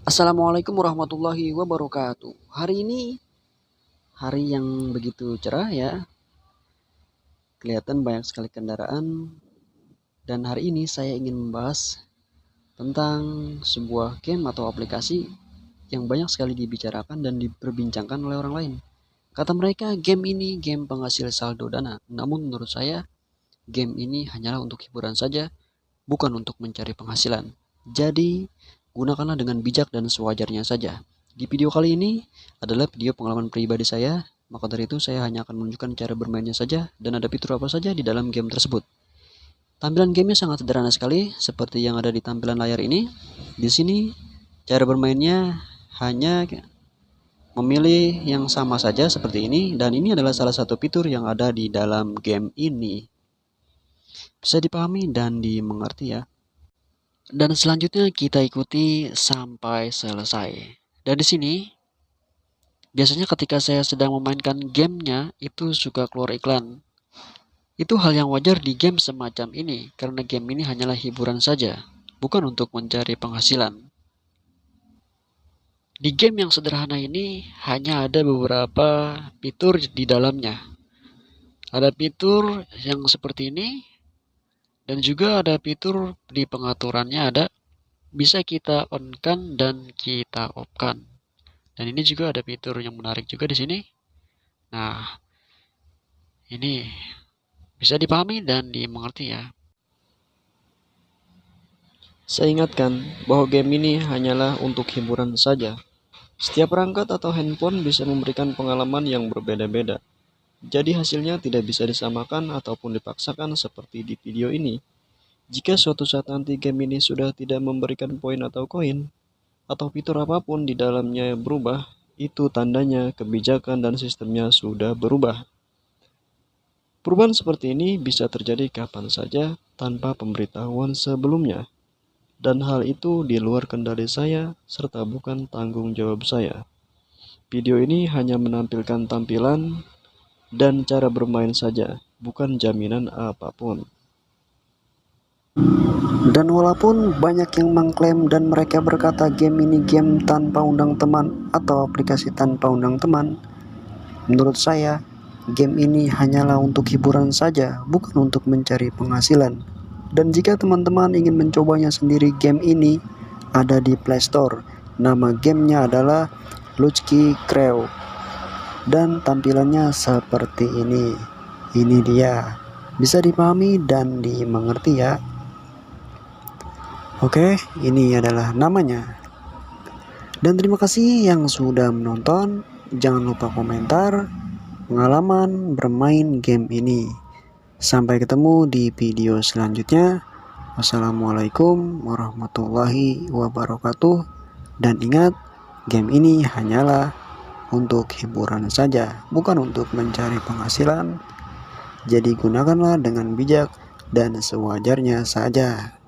Assalamualaikum warahmatullahi wabarakatuh. Hari ini hari yang begitu cerah ya. Kelihatan banyak sekali kendaraan dan hari ini saya ingin membahas tentang sebuah game atau aplikasi yang banyak sekali dibicarakan dan diperbincangkan oleh orang lain. Kata mereka game ini game penghasil saldo dana. Namun menurut saya game ini hanyalah untuk hiburan saja, bukan untuk mencari penghasilan. Jadi gunakanlah dengan bijak dan sewajarnya saja. Di video kali ini adalah video pengalaman pribadi saya, maka dari itu saya hanya akan menunjukkan cara bermainnya saja dan ada fitur apa saja di dalam game tersebut. Tampilan gamenya sangat sederhana sekali, seperti yang ada di tampilan layar ini. Di sini cara bermainnya hanya memilih yang sama saja seperti ini, dan ini adalah salah satu fitur yang ada di dalam game ini. Bisa dipahami dan dimengerti ya. Dan selanjutnya kita ikuti sampai selesai. Dan di sini biasanya ketika saya sedang memainkan gamenya itu suka keluar iklan. Itu hal yang wajar di game semacam ini karena game ini hanyalah hiburan saja, bukan untuk mencari penghasilan. Di game yang sederhana ini hanya ada beberapa fitur di dalamnya. Ada fitur yang seperti ini dan juga ada fitur di pengaturannya ada. Bisa kita on-kan dan kita off-kan. Dan ini juga ada fitur yang menarik juga di sini. Nah, ini bisa dipahami dan dimengerti ya. Saya ingatkan bahwa game ini hanyalah untuk hiburan saja. Setiap perangkat atau handphone bisa memberikan pengalaman yang berbeda-beda. Jadi hasilnya tidak bisa disamakan ataupun dipaksakan seperti di video ini. Jika suatu saat nanti game ini sudah tidak memberikan poin atau koin, atau fitur apapun di dalamnya berubah, itu tandanya kebijakan dan sistemnya sudah berubah. Perubahan seperti ini bisa terjadi kapan saja tanpa pemberitahuan sebelumnya. Dan hal itu di luar kendali saya serta bukan tanggung jawab saya. Video ini hanya menampilkan tampilan dan cara bermain saja, bukan jaminan apapun. Dan walaupun banyak yang mengklaim dan mereka berkata game ini game tanpa undang teman atau aplikasi tanpa undang teman, menurut saya game ini hanyalah untuk hiburan saja, bukan untuk mencari penghasilan. Dan jika teman-teman ingin mencobanya sendiri, game ini ada di Play Store. Nama gamenya adalah Lucky Crew. Dan tampilannya seperti ini. Ini dia. Bisa dipahami dan dimengerti ya. Oke, ini adalah namanya. Dan terima kasih yang sudah menonton. Jangan lupa komentar pengalaman bermain game ini. Sampai ketemu di video selanjutnya. Wassalamualaikum warahmatullahi wabarakatuh. Dan ingat, game ini hanyalah untuk hiburan saja, bukan untuk mencari penghasilan. Jadi gunakanlah dengan bijak dan sewajarnya saja.